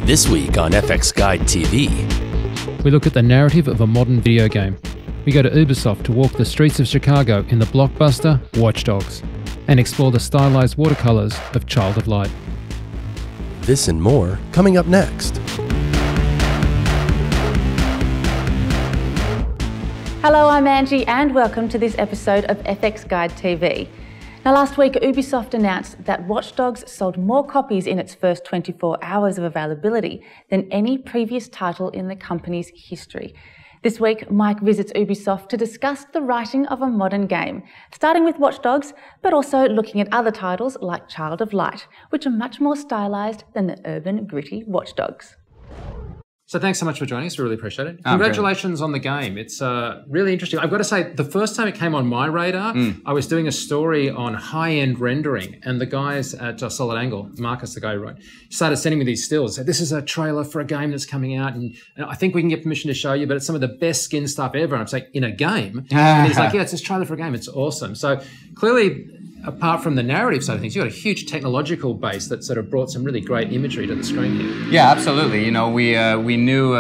This week on FX Guide TV. We look at the narrative of a modern video game. We go to Ubisoft to walk the streets of Chicago in the blockbuster Watch Dogs and explore the stylized watercolors of Child of Light. This and more coming up next. Hello, I'm Angie and welcome to this episode of FX Guide TV. Now, last week Ubisoft announced that Watch Dogs sold more copies in its first 24 hours of availability than any previous title in the company's history. This week, Mike visits Ubisoft to discuss the writing of a modern game, starting with Watch Dogs, but also looking at other titles like Child of Light, which are much more stylized than the urban, gritty Watch Dogs. So thanks so much for joining us. We really appreciate it. Congratulations on the game. It's really interesting. I've got to say, the first time it came on my radar, I was doing a story on high-end rendering, and the guys at Solid Angle, Marcus, the guy who wrote, started sending me these stills. Said, this is a trailer for a game that's coming out, and I think we can get permission to show you, but it's some of the best skin stuff ever. And I'm saying, in a game? And he's like, yeah, it's this trailer for a game. It's awesome. So clearly, apart from the narrative side of things, you've got a huge technological base that sort of brought some really great imagery to the screen here. Yeah, absolutely. You know, we knew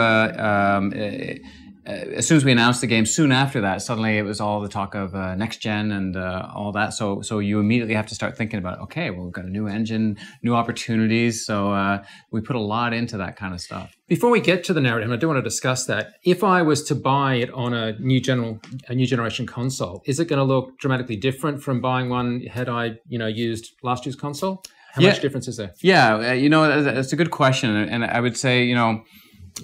as soon as we announced the game, soon after that, suddenly it was all the talk of next gen and all that. So you immediately have to start thinking about, okay, well, we've got a new engine, new opportunities. So we put a lot into that kind of stuff. Before we get to the narrative, and I do want to discuss that, if I was to buy it on a new generation console, is it going to look dramatically different from buying one had I, used last year's console? How much difference is there? Yeah, that's a good question, and I would say,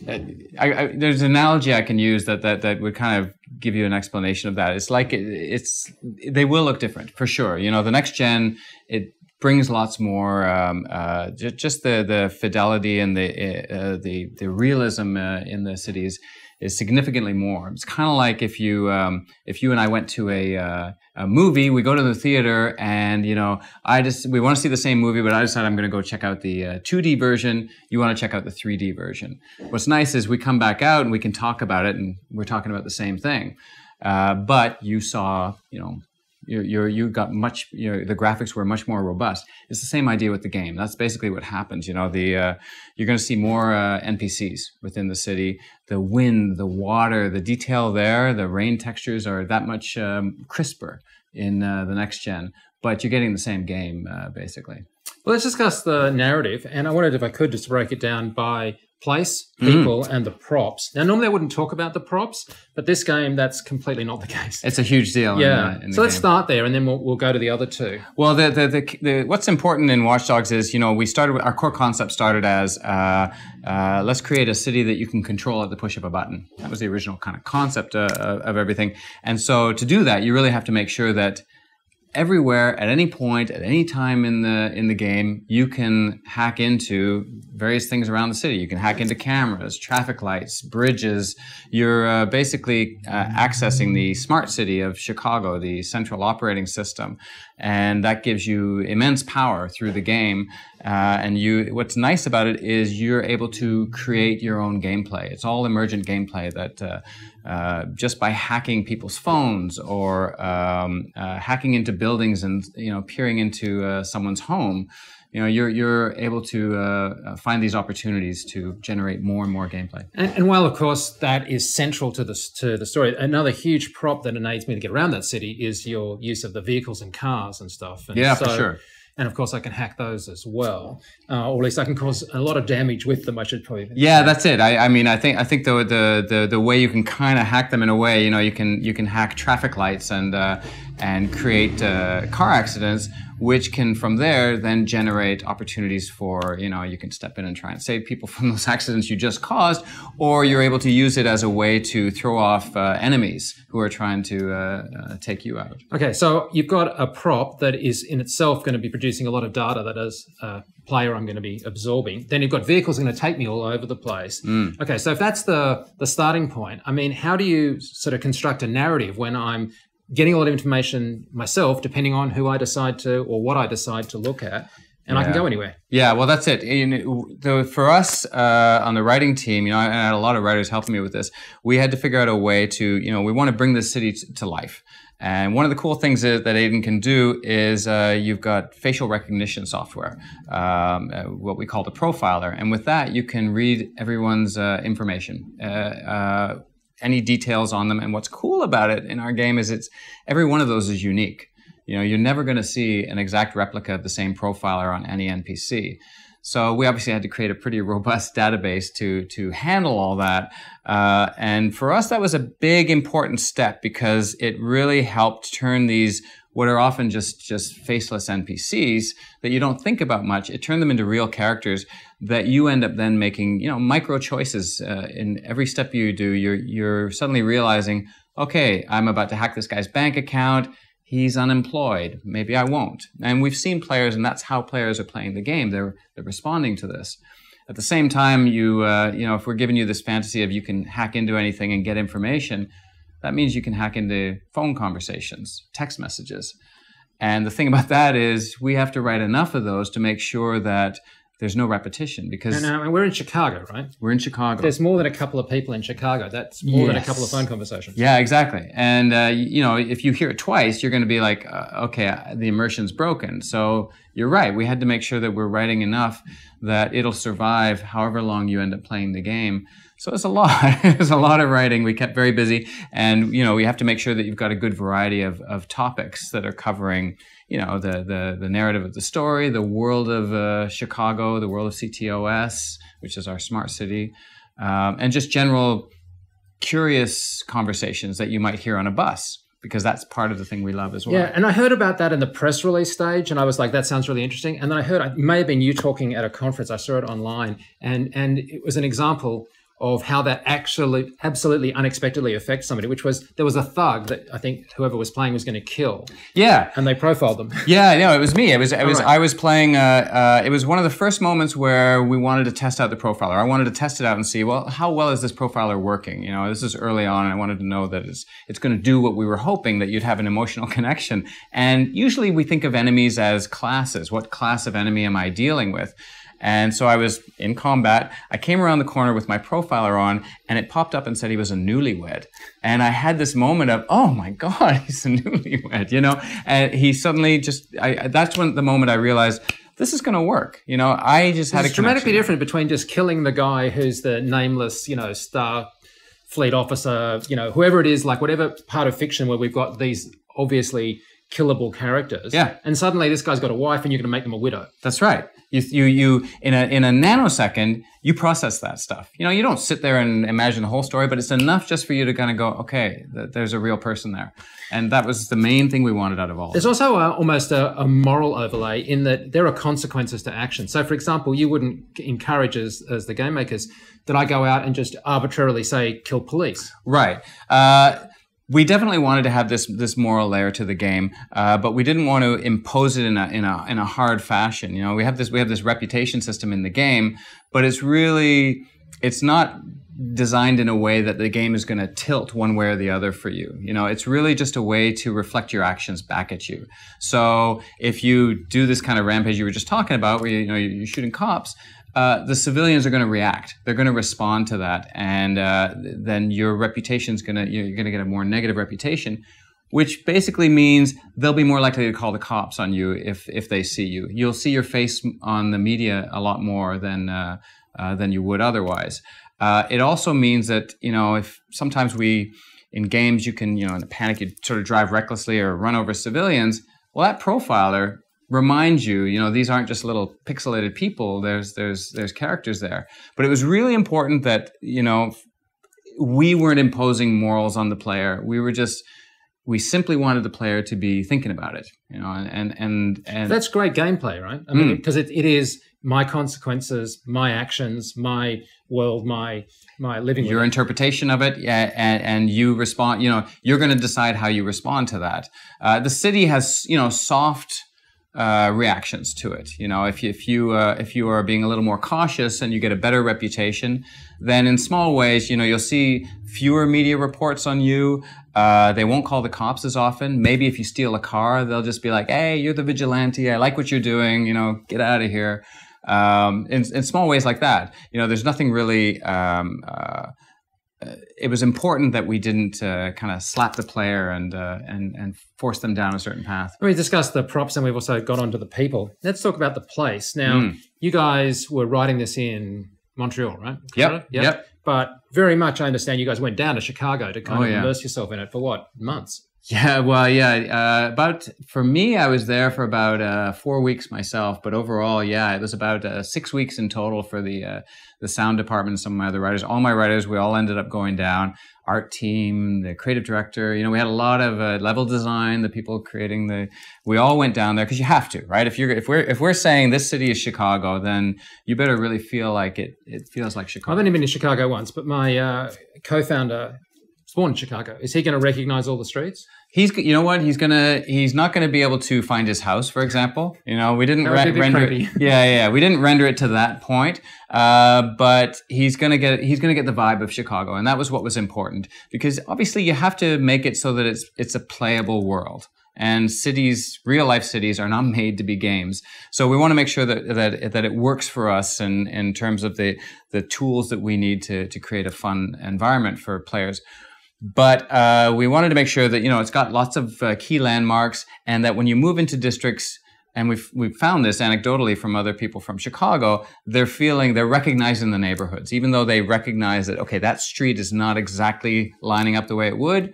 there's an analogy I can use that would kind of give you an explanation of that. It's like they will look different for sure. The next gen, it brings lots more just the fidelity and the realism in the cities is significantly more. It's kind of like if you and I went to a movie, we go to the theater, and we want to see the same movie, but I decide I'm going to go check out the 2D version. You want to check out the 3D version. What's nice is we come back out and we can talk about it, and we're talking about the same thing. But you saw, you got much, the graphics were much more robust. It's the same idea with the game. That's basically what happens. You're going to see more NPCs within the city. The wind, the water, the detail there, the rain textures are that much crisper in the next gen. But you're getting the same game, basically. Well, let's discuss the narrative. And I wanted, if I could, just break it down by place, people, and the props. Now, normally I wouldn't talk about the props, but this game, that's completely not the case. It's a huge deal. Yeah. In the So let's game. start there, and then we'll go to the other two. Well, what's important in Watch Dogs is, we started, our core concept started as, let's create a city that you can control at the push of a button. That was the original kind of concept of everything. And so to do that, you really have to make sure that everywhere, at any point, at any time in the game, you can hack into various things around the city. You can hack into cameras, traffic lights, bridges. You're basically accessing the smart city of Chicago, the central operating system, and that gives you immense power through the game. What's nice about it is you're able to create your own gameplay. It's all emergent gameplay that just by hacking people's phones or hacking into buildings and peering into someone's home, you're able to find these opportunities to generate more and more gameplay. And while, of course, that is central to the story, another huge prop that enables me to get around that city is your use of the vehicles and cars and stuff. And yeah, for sure. And of course, I can hack those as well, or at least I can cause a lot of damage with them. I should probably. Yeah, that's it. I think the way you can kind of hack them in a way, you can hack traffic lights and create car accidents, which can from there then generate opportunities for you can step in and try and save people from those accidents you just caused, or you're able to use it as a way to throw off enemies who are trying to take you out. Okay, so you've got a prop that is in itself going to be producing a lot of data that as a player I'm going to be absorbing. Then you've got vehicles going to take me all over the place. Okay, so if that's the starting point, how do you sort of construct a narrative when I'm getting a lot of information myself, depending on who I decide to or what I decide to look at, and I can go anywhere. Yeah, well, that's it. For us on the writing team, I had a lot of writers helping me with this. We had to figure out a way to, we want to bring this city to life. And one of the cool things that Aiden can do is you've got facial recognition software, what we call the profiler. And with that, you can read everyone's information, any details on them. And what's cool about it in our game is every one of those is unique. You know, you're never going to see an exact replica of the same profiler on any NPC. So we obviously had to create a pretty robust database to handle all that. And for us, that was a big, important step because it really helped turn these, what are often just faceless NPCs that you don't think about much, it turned them into real characters that you end up then making, you know, micro choices in every step you do. You're suddenly realizing, okay, I'm about to hack this guy's bank account. He's unemployed. Maybe I won't. And we've seen players, and that's how players are playing the game. They're responding to this. At the same time, you know, if we're giving you this fantasy of you can hack into anything and get information, that means you can hack into phone conversations, text messages. And the thing about that is we have to write enough of those to make sure that there's no repetition because... And we're in Chicago, right? We're in Chicago. There's more than a couple of people in Chicago. That's more than a couple of phone conversations. Yeah, exactly. And, you know, if you hear it twice, you're going to be like, okay, the immersion's broken. So you're right. We had to make sure that we're writing enough that it'll survive however long you end up playing the game. So it's a lot. It's a lot of writing. We kept very busy. And, you know, we have to make sure that you've got a good variety of topics that are covering, you know, the narrative of the story, the world of Chicago, the world of CTOS, which is our smart city, and just general curious conversations that you might hear on a bus, because that's part of the thing we love as well. Yeah, and I heard about that in the press release stage, and I was like, that sounds really interesting. And then I heard, it may have been you talking at a conference, I saw it online, and it was an example of how that actually absolutely unexpectedly affects somebody, which was there was a thug that I think whoever was playing was going to kill. Yeah. And they profiled them. Yeah, no, it was me. I was playing, it was one of the first moments where we wanted to test out the profiler. I wanted to test it out and see, well, how well is this profiler working? You know, this is early on and I wanted to know that it's going to do what we were hoping, that you'd have an emotional connection. And usually we think of enemies as classes. What class of enemy am I dealing with? And so I was in combat. I came around the corner with my profiler on, and it popped up and said he was a newlywed. And I had this moment of, oh my God, he's a newlywed, you know? And he suddenly that's when the moment I realized, this is going to work. You know, I just had a connection. It's dramatically different between just killing the guy who's the nameless, you know, star fleet officer, you know, whoever it is, like whatever part of fiction where we've got these obviously killable characters. Yeah. And suddenly this guy's got a wife and you're going to make them a widow. That's right. You in a nanosecond, you process that stuff. You know, you don't sit there and imagine the whole story, but it's enough just for you to kind of go, okay, there's a real person there. And that was the main thing we wanted out of all of it. There's also almost a moral overlay in that there are consequences to action. So, for example, you wouldn't encourage as the game makers that I go out and just arbitrarily say, kill police. Right. We definitely wanted to have this moral layer to the game, but we didn't want to impose it in a hard fashion. You know, we have this reputation system in the game, but it's not designed in a way that the game is going to tilt one way or the other for you. You know, it's really just a way to reflect your actions back at you. So if you do this kind of rampage you were just talking about, where you're shooting cops, the civilians are going to react. They're going to respond to that, and then your reputation's you're going to get a more negative reputation, which basically means they'll be more likely to call the cops on you if they see you. You'll see your face on the media a lot more than you would otherwise. It also means that, you know, if sometimes in games you can, you know, in a panic you sort of drive recklessly or run over civilians. Well, that profiler reminds you, you know, these aren't just little pixelated people. There's characters there. But it was really important that, you know, we weren't imposing morals on the player. We simply wanted the player to be thinking about it, you know, and that's great gameplay, right? I mean, because it is my consequences, my actions, my world, my living. Your interpretation of it, yeah, and you respond. You know, you're going to decide how you respond to that. The city has, you know, soft reactions to it. You know, if you are being a little more cautious and you get a better reputation, then in small ways, you know, you'll see fewer media reports on you. They won't call the cops as often. Maybe if you steal a car, they'll just be like, "Hey, you're the vigilante. I like what you're doing. You know, get out of here." In small ways like that, you know, there's nothing really it was important that we didn't kind of slap the player and force them down a certain path. We discussed the props and we've also got onto the people. Let's talk about the place. Now, you guys were writing this in Montreal, right? Yep. But very much, I understand you guys went down to Chicago to kind of immerse yourself in it for what, months? Yeah, well, for me, I was there for about 4 weeks myself, but overall, it was about 6 weeks in total for the sound department and some of my other writers. All my writers, we all ended up going down. Art team, the creative director, we had a lot of level design, the people creating we all went down there because you have to, right? If we're saying this city is Chicago, then you better really feel like it feels like Chicago. I've only been to Chicago once, but my co-founder born in Chicago. Is he going to recognize all the streets? You know what? He's not going to be able to find his house, for example. We didn't render it. Yeah. We didn't render it to that point. But he's going to get the vibe of Chicago. And that was what was important, because obviously you have to make it so that it's a playable world. And real life cities are not made to be games. So we want to make sure that it works for us in terms of the tools that we need to create a fun environment for players. But we wanted to make sure that it's got lots of key landmarks, and that when you move into districts, and we've found this anecdotally from other people from Chicago, they're recognizing the neighborhoods, even though they recognize that that street is not exactly lining up the way it would.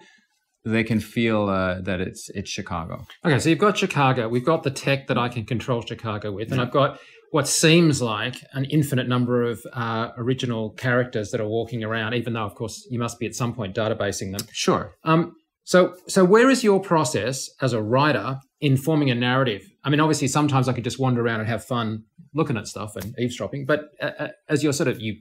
They can feel that it's Chicago. Okay, so you've got Chicago. We've got the tech that I can control Chicago with, and I've got what seems like an infinite number of original characters that are walking around, even though, of course, you must be at some point databasing them. Sure. So where is your process as a writer in forming a narrative? I mean, obviously, sometimes I could just wander around and have fun looking at stuff and eavesdropping, but as you're you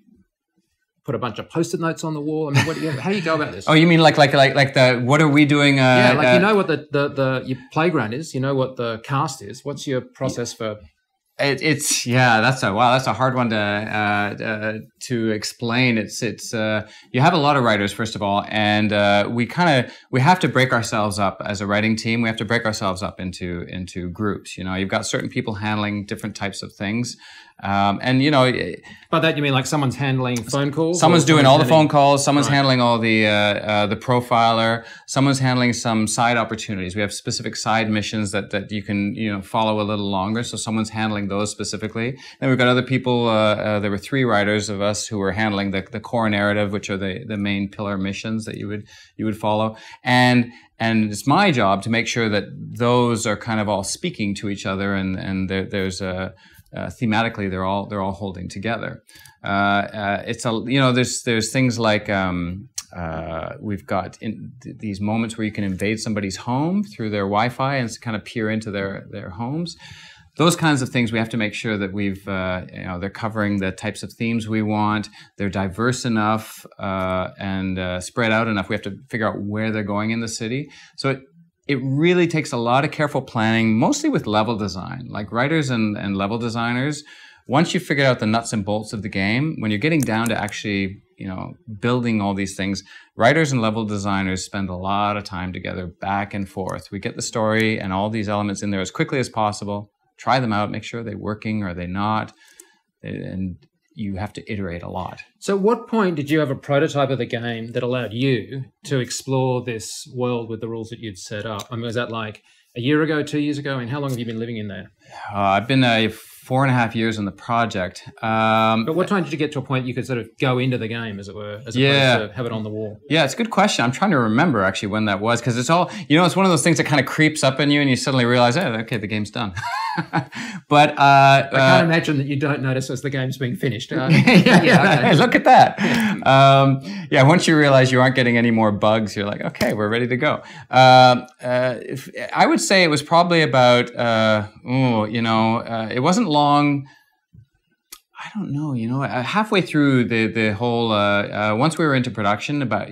put a bunch of Post-it notes on the wall. I mean, how do you go about this? Oh, you mean like what are we doing? What your playground is. You know what the cast is. What's your process for? That's a hard one to explain. You have a lot of writers, first of all, and we have to break ourselves up as a writing team. We have to break ourselves up into groups. You've got certain people handling different types of things. By that you mean like someone's handling phone calls? Someone's doing all the phone calls. Someone's handling all the profiler. Someone's handling some side opportunities. We have specific side missions that you can follow a little longer. So someone's handling those specifically. Then we've got other people. There were 3 writers of us who were handling the core narrative, which are the main pillar missions that you would follow. And it's my job to make sure that those are kind of all speaking to each other, and there's a thematically, they're all holding together. There's things like we've got these moments where you can invade somebody's home through their Wi-Fi and kind of peer into their homes. Those kinds of things we have to make sure that they're covering the types of themes we want. They're diverse enough and spread out enough. We have to figure out where they're going in the city. So it really takes a lot of careful planning, mostly with level design. Like writers and level designers, once you've figured out the nuts and bolts of the game, when you're getting down to actually, building all these things, writers and level designers spend a lot of time together, back and forth. We get the story and all these elements in there as quickly as possible, try them out, make sure they're working or they're not, and you have to iterate a lot. So at what point did you have a prototype of the game that allowed you to explore this world with the rules that you'd set up? I mean, was that like a year ago, 2 years ago? And how long have you been living in there? I've been 4.5 years in the project. But what time did you get to a point you could sort of go into the game, as it were, as opposed to have it on the wall? Yeah, it's a good question. I'm trying to remember actually when that was, because it's all, it's one of those things that kind of creeps up in you and you suddenly realize, okay, the game's done. But I can't imagine that you don't notice as the game's being finished. Okay. Look at that. Once you realize you aren't getting any more bugs, you're like, okay, we're ready to go. I would say it was probably about, it wasn't long. I don't know, halfway through the whole, once we were into production, about,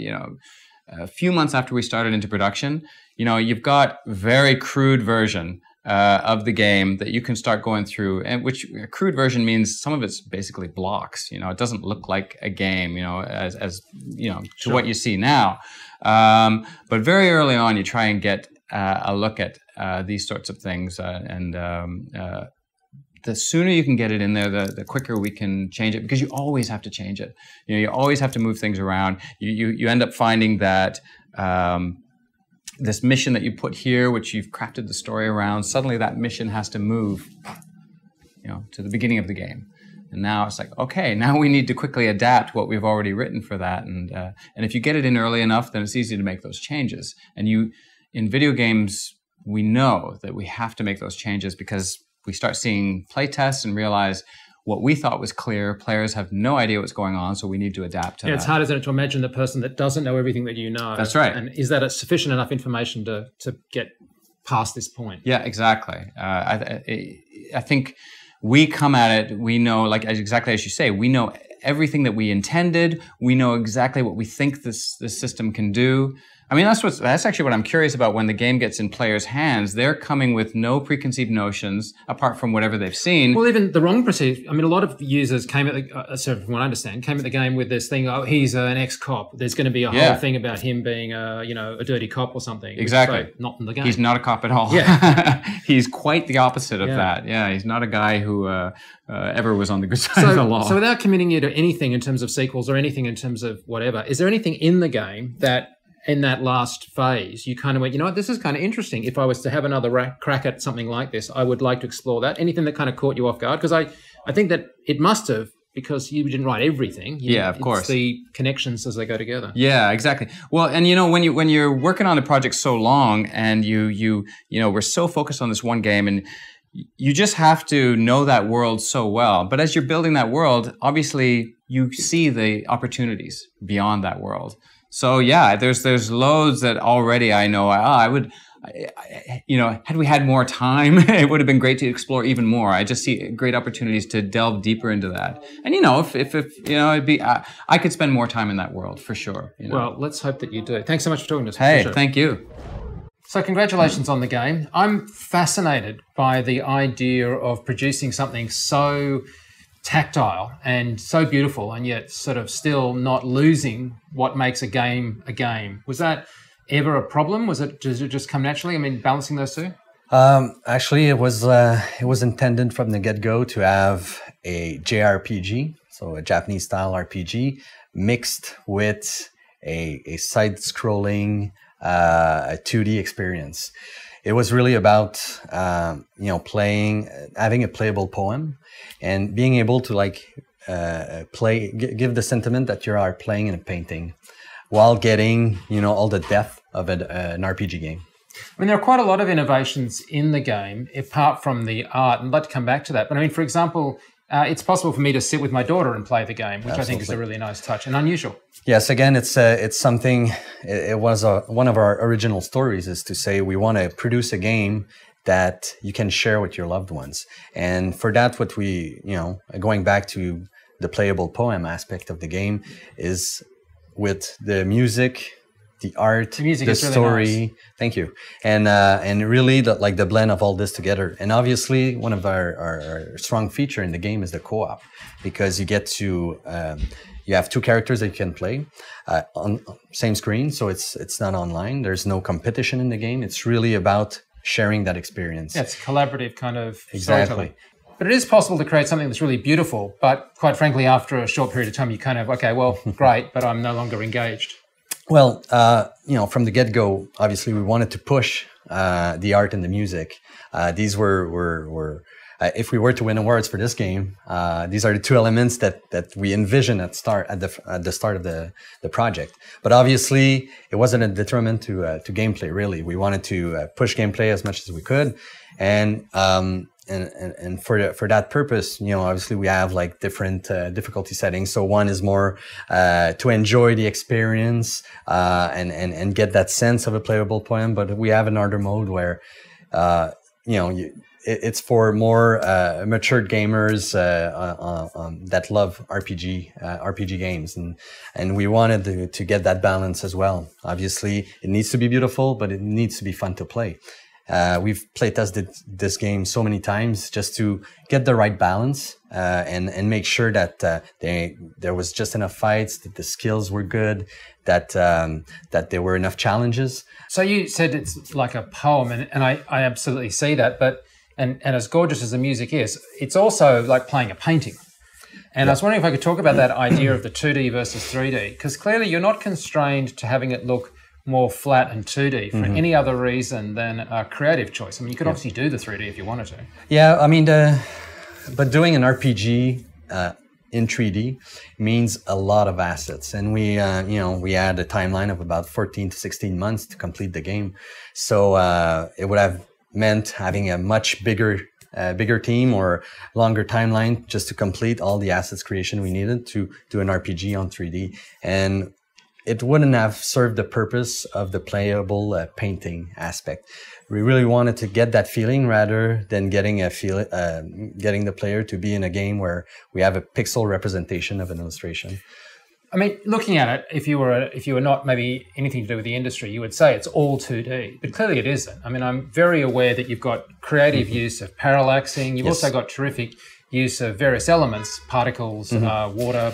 a few months after we started into production, you've got very crude version of the game that you can start going through, and which a crude version means some of it's basically blocks. It doesn't look like a game, as to what you see now. But very early on, you try and get a look at these sorts of things, and the sooner you can get it in there, the quicker we can change it, because you always have to change it. You always have to move things around. You end up finding that this mission that you put here, which you've crafted the story around, suddenly that mission has to move, to the beginning of the game. And now it's like, okay, now we need to quickly adapt what we've already written for that. And if you get it in early enough, then it's easy to make those changes. And in video games, we know that we have to make those changes because we start seeing playtests and realize what we thought was clear, players have no idea what's going on, so we need to adapt to that. It's hard, isn't it, to imagine the person that doesn't know everything that you know. That's right. And is that sufficient enough information to get past this point? Yeah, exactly. I think we come at it, we know, like exactly as you say, we know everything that we intended. We know exactly what we think this system can do. I mean, that's actually what I'm curious about when the game gets in players' hands. They're coming with no preconceived notions apart from whatever they've seen. Well, even the wrong perceived. I mean, a lot of users came at the, from what I understand, came at the game with this thing. Oh, he's an ex-cop. There's going to be a whole thing about him being a dirty cop or something. Exactly. Not in the game. He's not a cop at all. Yeah. He's quite the opposite of that. Yeah. He's not a guy who ever was on the good side of the law. So without committing you to anything in terms of sequels or anything in terms of whatever, is there anything in the game that in that last phase, you kind of went, you know what, this is kind of interesting. If I was to have another crack at something like this, I would like to explore that. Anything that kind of caught you off guard? Because I think that it must have, because you didn't write everything. Of course. It's the connections as they go together. Yeah, exactly. Well, and when you're working on a project so long and we're so focused on this one game and you just have to know that world so well. But as you're building that world, obviously you see the opportunities beyond that world. So yeah, there's loads that already I know. I would, had we had more time, it would have been great to explore even more. I just see great opportunities to delve deeper into that. And if it'd be, I could spend more time in that world for sure. Well, let's hope that you do. Thanks so much for talking to us. Hey, thank you. So congratulations on the game. I'm fascinated by the idea of producing something so tactile and so beautiful, and yet sort of still not losing what makes a game a game. Was that ever a problem? Does it just come naturally? I mean, balancing those two? Actually, it was intended from the get-go to have a JRPG, so a Japanese style RPG, mixed with a side-scrolling 2D experience. It was really about having a playable poem and being able to give the sentiment that you are playing in a painting, while getting all the depth of an RPG game. I mean, there are quite a lot of innovations in the game apart from the art, and I'd like to come back to that. But I mean, for example, it's possible for me to sit with my daughter and play the game, which I think is a really nice touch and unusual. Yes, again, it's something. It was one of our original stories, is to say we want to produce a game that you can share with your loved ones, and for that, what we going back to the playable poem aspect of the game is with the music, the art, the story. Really nice. Thank you, and really the blend of all this together. And obviously, one of our strong feature in the game is the co-op, because you get to you have two characters that you can play on same screen, so it's not online. There's no competition in the game. It's really about sharing that experience. Yeah, it's collaborative kind of exactly. But it is possible to create something that's really beautiful, but quite frankly, after a short period of time, you kind of, okay, well, great, but I'm no longer engaged. Well, from the get-go, obviously, we wanted to push the art and the music. These were if we were to win awards for this game, these are the two elements that we envisioned at the start of the project. But obviously, it wasn't a detriment to gameplay. Really, we wanted to push gameplay as much as we could, and for that purpose, obviously we have different difficulty settings. So one is more to enjoy the experience and get that sense of a playable poem. But we have another mode where it's for more matured gamers that love RPG games, and we wanted to get that balance as well. Obviously, it needs to be beautiful, but it needs to be fun to play. We've playtested this game so many times just to get the right balance and make sure that there was just enough fights, that the skills were good, that there were enough challenges. So you said it's like a poem, and I absolutely see that, but and as gorgeous as the music is, it's also like playing a painting. And I was wondering if I could talk about that idea of the 2D versus 3D, because clearly you're not constrained to having it look more flat and 2D for any other reason than a creative choice. I mean, you could obviously do the 3D if you wanted to. Yeah, I mean, but doing an RPG in 3D means a lot of assets, and we had a timeline of about 14 to 16 months to complete the game. So it would have meant having a much bigger team or longer timeline just to complete all the assets creation we needed to do an RPG on 3D, and it wouldn't have served the purpose of the playable painting aspect. We really wanted to get that feeling rather than getting the player to be in a game where we have a pixel representation of an illustration. I mean, looking at it, if you were not maybe anything to do with the industry, you would say it's all 2D, but clearly it isn't. I mean, I'm very aware that you've got creative use of parallaxing. You've also got terrific use of various elements, particles, water.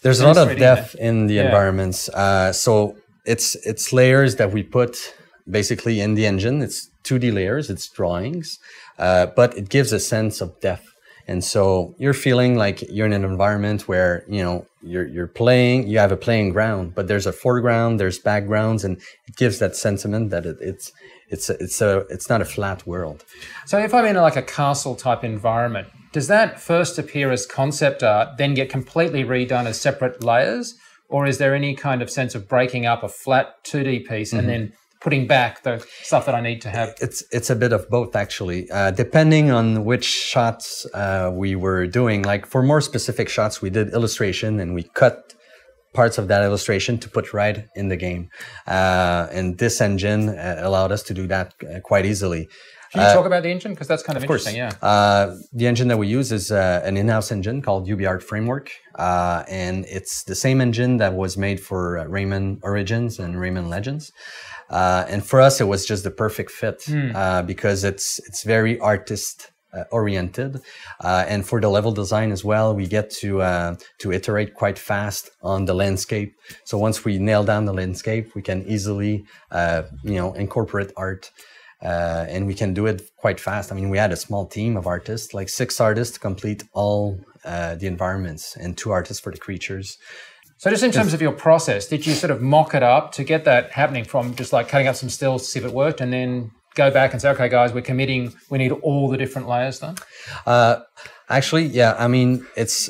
There's a lot of depth in the environments. So it's layers that we put basically in the engine. It's 2D layers, it's drawings, but it gives a sense of depth. And so you're feeling like you're in an environment where, you're playing, you have a playing ground, but there's a foreground, there's backgrounds, and it gives that sentiment that it's not a flat world. So if I'm in like a castle type environment, does that first appear as concept art, then get completely redone as separate layers? Or is there any kind of sense of breaking up a flat 2D piece and then putting back the stuff that I need to have? It's a bit of both, actually, depending on which shots we were doing. Like for more specific shots, we did illustration and we cut parts of that illustration to put right in the game. And this engine allowed us to do that quite easily. Can you talk about the engine? Because that's kind of interesting, yeah. The engine that we use is an in-house engine called UbiArt Framework. And it's the same engine that was made for Rayman Origins and Rayman Legends. And for us, it was just the perfect fit because it's very artist oriented. And for the level design as well, we get to iterate quite fast on the landscape. So once we nail down the landscape, we can easily, incorporate art. And we can do it quite fast. I mean, we had a small team of artists, like 6 artists to complete all the environments and 2 artists for the creatures. So just in terms of your process, did you sort of mock it up to get that happening from just like cutting up some stills to see if it worked and then go back and say, okay, guys, we're committing, we need all the different layers done? Actually, yeah. I mean, it's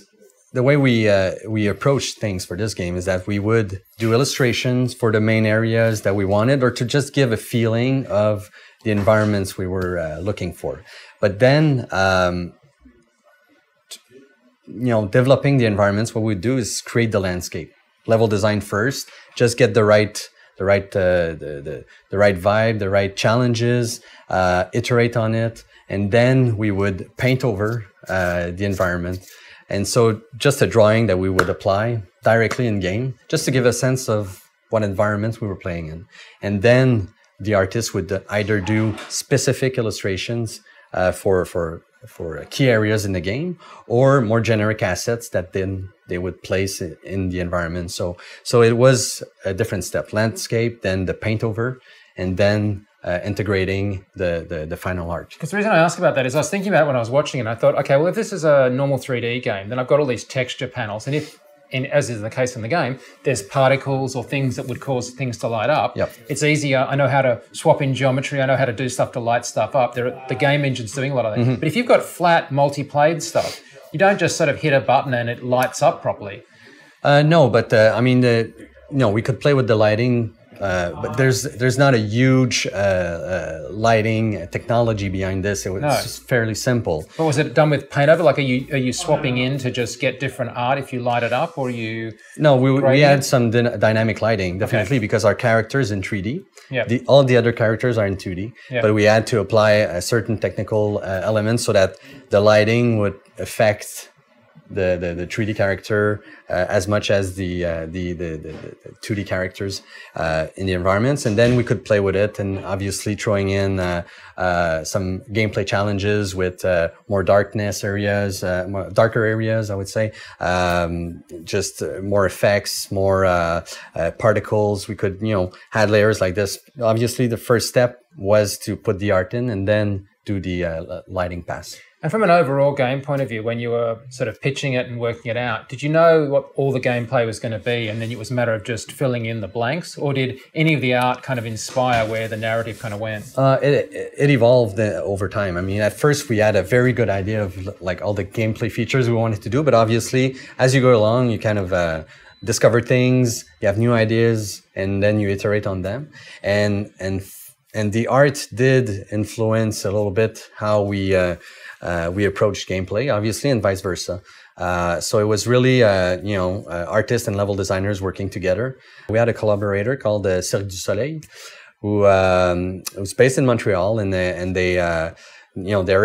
the way we approach things for this game is that we would do illustrations for the main areas that we wanted or to just give a feeling of the environments we were looking for. But then, developing the environments, what we do is create the landscape, level design first, just get the right vibe, the right challenges, iterate on it, and then we would paint over the environment. And so just a drawing that we would apply directly in game, just to give a sense of what environments we were playing in. And then the artist would either do specific illustrations for key areas in the game, or more generic assets that then they would place in the environment. So it was a different step: landscape, then the paint over, and then integrating the final art. Because the reason I ask about that is I was thinking about it when I was watching it, and I thought, okay, well, if this is a normal 3D game, then I've got all these texture panels, and as is the case in the game, there's particles or things that would cause things to light up. Yep. It's easier. I know how to swap in geometry. I know how to do stuff to light stuff up. The game engine's doing a lot of that. But if you've got flat, multi-played stuff, you don't just sort of hit a button and it lights up properly. No, but we could play with the lighting. But there's not a huge lighting technology behind this. It's just fairly simple. But was it done with paint over? Like, are you swapping in to just get different art if you light it up, or you? No, we had some dynamic lighting, definitely, because our characters in 3D. Yeah. All the other characters are in 2D, but we had to apply a certain technical elements so that the lighting would affect the 3D character as much as the 2D characters in the environments, and then we could play with it, and obviously throwing in some gameplay challenges with more darker areas, I would say, just more effects, more particles. We could add layers like this. Obviously, the first step was to put the art in, and then do the lighting pass. And from an overall game point of view, when you were sort of pitching it and working it out, did you know what all the gameplay was going to be and then it was a matter of just filling in the blanks? Or did any of the art kind of inspire where the narrative kind of went? It evolved over time. I mean, at first we had a very good idea of like all the gameplay features we wanted to do, but obviously as you go along, you kind of discover things, you have new ideas, and then you iterate on them. And the art did influence a little bit how we approached gameplay, obviously, and vice versa. So it was really, artists and level designers working together. We had a collaborator called Cirque du Soleil, who was based in Montreal, and they're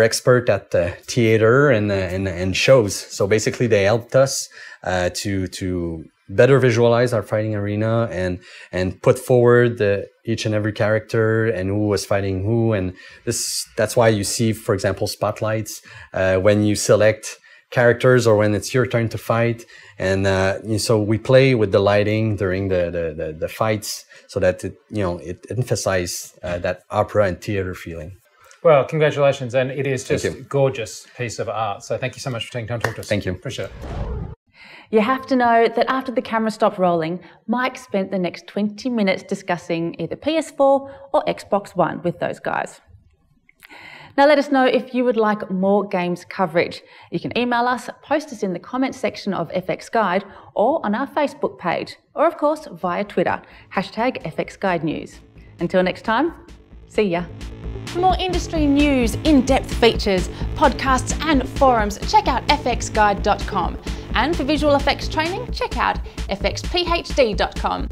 expert at theater and shows. So basically, they helped us to better visualize our fighting arena and put forward each and every character and who was fighting who. And that's why you see, for example, spotlights when you select characters or when it's your turn to fight. And so we play with the lighting during the fights so that it emphasizes that opera and theater feeling. Well, congratulations. And it is just a gorgeous piece of art. So thank you so much for taking time to talk to us. Thank you. Appreciate it. You have to know that after the camera stopped rolling, Mike spent the next 20 minutes discussing either PS4 or Xbox One with those guys. Now let us know if you would like more games coverage. You can email us, post us in the comments section of FX Guide or on our Facebook page, or of course via Twitter, #FXGuideNews. Until next time, see ya. For more industry news, in-depth features, podcasts and forums, check out fxguide.com. And for visual effects training, check out fxphd.com.